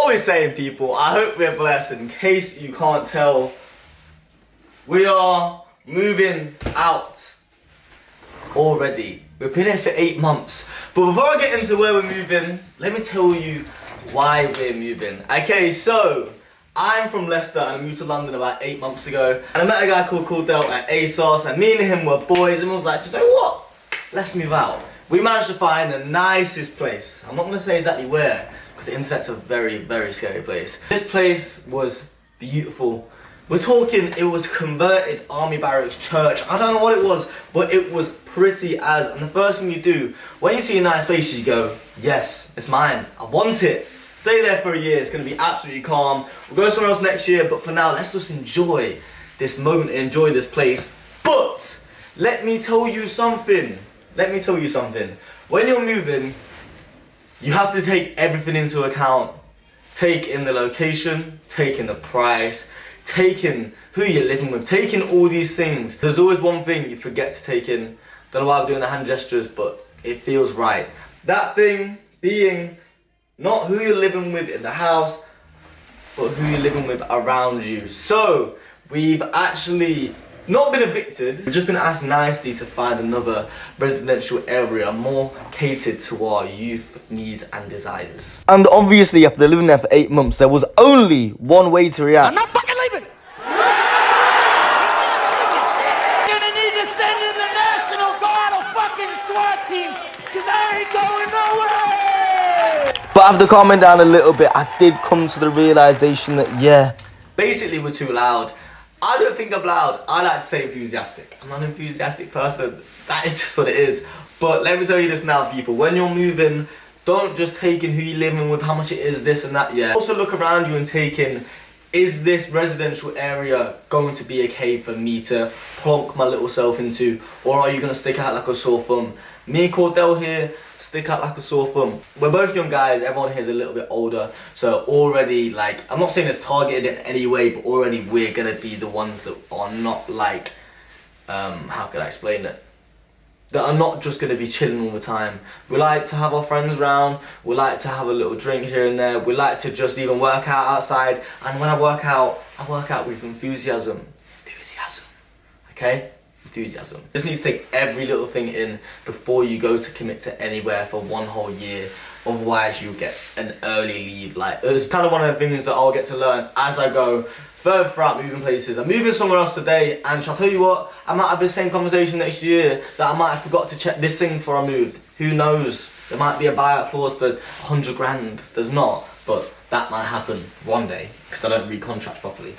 what we're saying, people, I hope we're blessed. In case you can't tell, we are moving out already. We've been here for 8 months. But before I get into where we're moving, let me tell you why we're moving. Okay, so I'm from Leicester and I moved to London about 8 months ago. And I met a guy called Cordell at issaaaa, and me and him were boys, and we was like, you know what? Let's move out. We managed to find the nicest place. I'm not going to say exactly where, because the internet's a very, very scary place. This place was beautiful. We're talking, it was converted army barracks church. I don't know what it was, but it was pretty as. And the first thing you do, when you see a nice place, you go, yes, it's mine. I want it. Stay there for a year. It's going to be absolutely calm. We'll go somewhere else next year, but for now, let's just enjoy this moment, enjoy this place. But let me tell you something. When you're moving, you have to take everything into account. Take in the location, take in the price, take in who you're living with, take in all these things. There's always one thing you forget to take in. Don't know why I'm doing the hand gestures, but it feels right. That thing being not who you're living with in the house, but who you're living with around you. So, we've actually not been evicted, we've just been asked nicely to find another residential area more catered to our youth needs and desires. And obviously after living there for 8 months, there was only one way to react. I'm not fucking leaving! You're gonna need to send in the National Guard or fucking SWAT team, cause I ain't going nowhere! But after calming down a little bit, I did come to the realization that, yeah, basically we're too loud. I don't think I'm loud. I like to say enthusiastic. I'm not an enthusiastic person. That is just what it is. But let me tell you this now, people. When you're moving, don't just take in who you're living with, how much it is, this and that, yeah. Also look around you and take in, is this residential area going to be okay for me to plonk my little self into? Or are you going to stick out like a sore thumb? Me and Cordell here stick out like a sore thumb. We're both young guys, everyone here is a little bit older, so already, like, I'm not saying it's targeted in any way, but already we're gonna be the ones that are not like, how can I explain it? That are not just gonna be chilling all the time. We like to have our friends around, we like to have a little drink here and there, we like to just even work out outside, and when I work out with enthusiasm. Okay? Enthusiasm. Just need to take every little thing in before you go to commit to anywhere for 1 whole year. Otherwise you get an early leave. Like, it's kind of one of the things that I'll get to learn as I go further throughout moving places. I'm moving somewhere else today, and shall I tell you what? I might have the same conversation next year that I might have forgot to check this thing before I moved. Who knows? There might be a buyout clause for 100 grand. There's not, but that might happen one day because I don't read contracts properly.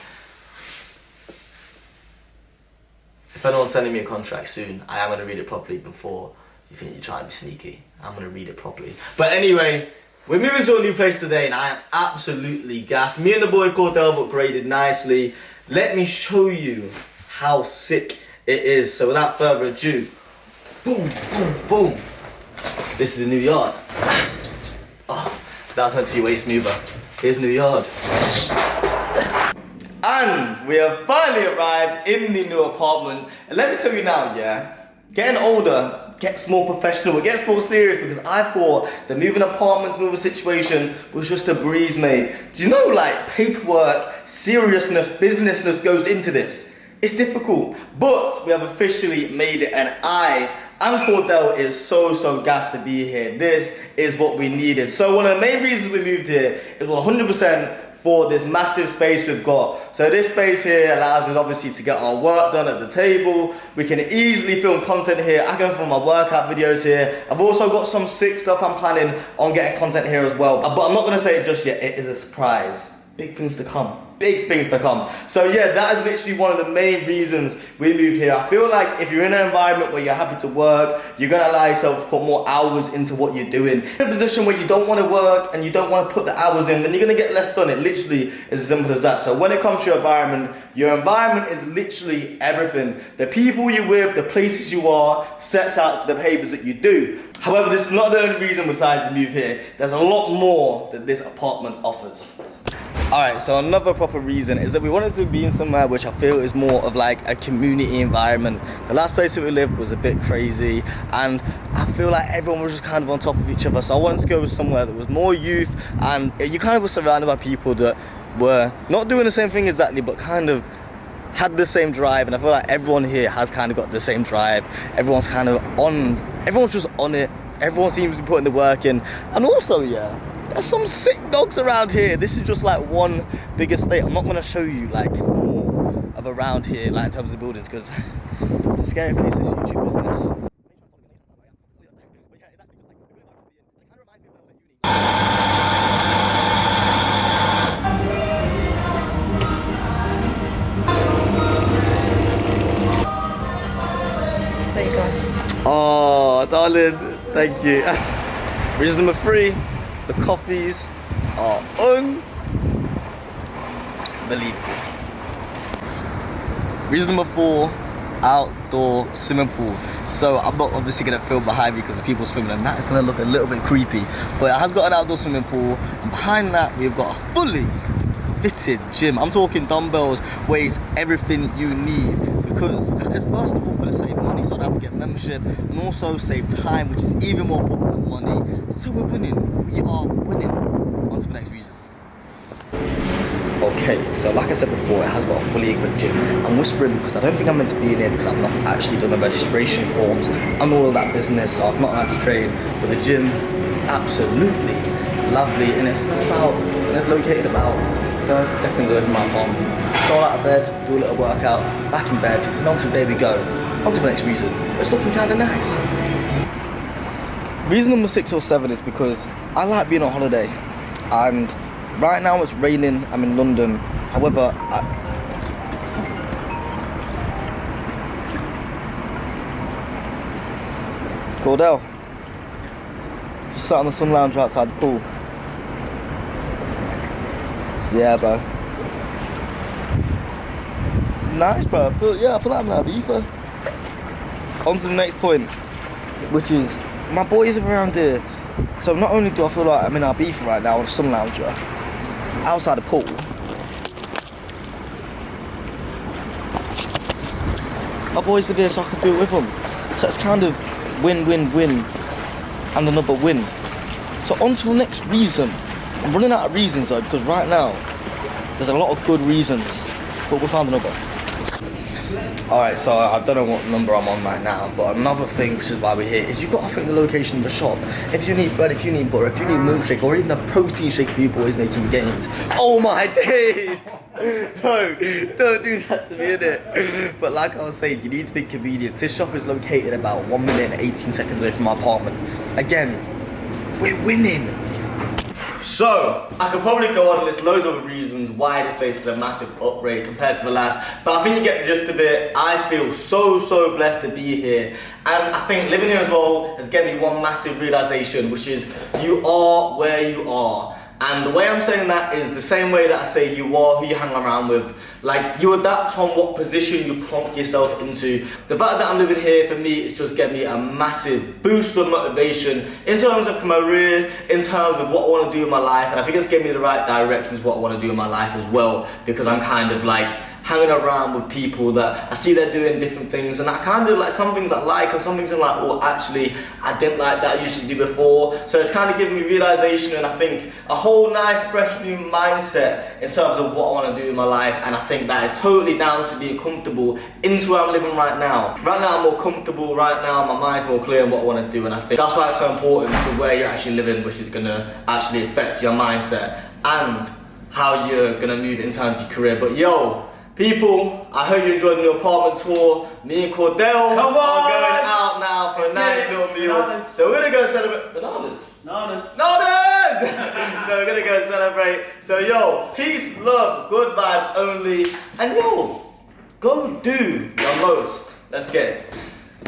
If anyone's sending me a contract soon, I am going to read it properly before you think you're trying to be sneaky. I'm going to read it properly. But anyway, we're moving to a new place today and I am absolutely gassed. Me and the boy Cordell have upgraded nicely. Let me show you how sick it is. So without further ado, boom, boom, boom. This is a new yard. Oh, that was meant to be way smoother. Here's a new yard. And we have finally arrived in the new apartment. And let me tell you now, yeah, getting older gets more professional, it gets more serious, because I thought the moving apartments, moving situation was just a breeze, mate. Do you know, like, paperwork, seriousness, businessness goes into this? It's difficult, but we have officially made it, and I and Cordell is so gassed to be here. This is what we needed. So one of the main reasons we moved here is 100% for this massive space we've got. So this space here allows us obviously to get our work done at the table. We can easily film content here. I can film my workout videos here. I've also got some sick stuff I'm planning on getting content here as well. But I'm not gonna say it just yet, it is a surprise. Big things to come. Big things to come. So yeah, that is literally one of the main reasons we moved here. I feel like if you're in an environment where you're happy to work, you're gonna allow yourself to put more hours into what you're doing. In a position where you don't want to work and you don't want to put the hours in, then you're gonna get less done. It literally is as simple as that. So when it comes to your environment is literally everything. The people you're with, the places you are, sets out to the behaviors that you do. However, this is not the only reason we decided to move here. There's a lot more that this apartment offers. Alright, so another proper reason is that we wanted to be in somewhere which I feel is more of like a community environment. The last place that we lived was a bit crazy, and I feel like everyone was just kind of on top of each other, so I wanted to go somewhere that was more youth, and you kind of were surrounded by people that were not doing the same thing exactly, but kind of had the same drive, and I feel like everyone here has kind of got the same drive. Everyone's kind of on, everyone's just on it. Everyone seems to be putting the work in, and also, yeah, there's some sick dogs around here. This is just like one big estate. I'm not gonna show you like more of around here, like in terms of the buildings, because it's a scary place, this YouTube business. There you go. Oh, darling, thank you. Reason number 3, the coffees are unbelievable. Reason number 4, outdoor swimming pool. So I'm not obviously gonna film behind me because people swimming, and that is gonna look a little bit creepy. But it has got an outdoor swimming pool, and behind that we've got a fully fitted gym. I'm talking dumbbells, weights, everything you need, because that is first of all going to save money, so I don't have to get membership, and also save time, which is even more important than money. So we're winning. We are winning. On to the next reason. Okay, so like I said before, it has got a fully equipped gym. I'm whispering because I don't think I'm meant to be in here because I've not actually done the registration forms and all of that business, so I've not had to train. But the gym is absolutely lovely, and it's located about 30 seconds away from my apartment. So I'll out of bed, do a little workout, back in bed, and on to the day we go. On to the next reason. It's looking kind of nice. Reason number 6 or 7 is because I like being on holiday, and right now it's raining. I'm in London. However, Cordell, just sat on the sun lounger outside the pool. Yeah, bro. Nice, bro. I feel like I'm in Ibiza. On to the next point, which is my boys are around here. So not only do I feel like I'm in Ibiza right now on a sun lounger outside the pool, my boys live here so I can do it with them. So it's kind of win-win-win and another win. So on to the next reason. I'm running out of reasons though, because right now there's a lot of good reasons, but we found another. Alright, so I don't know what number I'm on right now, but another thing, which is why we're here, is you've got to think the location of the shop. If you need bread, if you need butter, if you need milkshake, or even a protein shake for you boys making gains. Oh my days! No, don't do that to me, innit? But like I was saying, you need to think convenience. This shop is located about 1 minute and 18 seconds away from my apartment. Again, we're winning. So, I could probably go on and list loads of reasons why this place is a massive upgrade compared to the last, but I think you get the gist of it. I feel so blessed to be here, and I think living here as well has given me one massive realization, which is you are where you are. And the way I'm saying that is the same way that I say you are who you hang around with. Like, you adapt on what position you plonk yourself into. The fact that I'm living here, for me, it's just getting me a massive boost of motivation in terms of career, in terms of what I want to do in my life. And I think it's getting me the right directions what I want to do in my life as well, because I'm kind of like hanging around with people that I see they're doing different things, and I kind of like some things I like and some things I'm like, oh, actually I didn't like that I used to do before. So it's kind of giving me realization, and I think a whole nice fresh new mindset in terms of what I want to do in my life. And I think that is totally down to being comfortable into where I'm living right now. Right now I'm more comfortable, right now my mind's more clear on what I want to do, and I think that's why it's so important to where you're actually living, which is going to actually affect your mindset and how you're going to move in terms of your career. But yo, people, I hope you enjoyed the new apartment tour. Me and Cordell are going out now for a nice little meal. Bananas. So we're gonna go celebrate. Bananas? Bananas! So we're gonna go celebrate. So yo, peace, love, good vibes only. And yo, go do your most. Let's get it.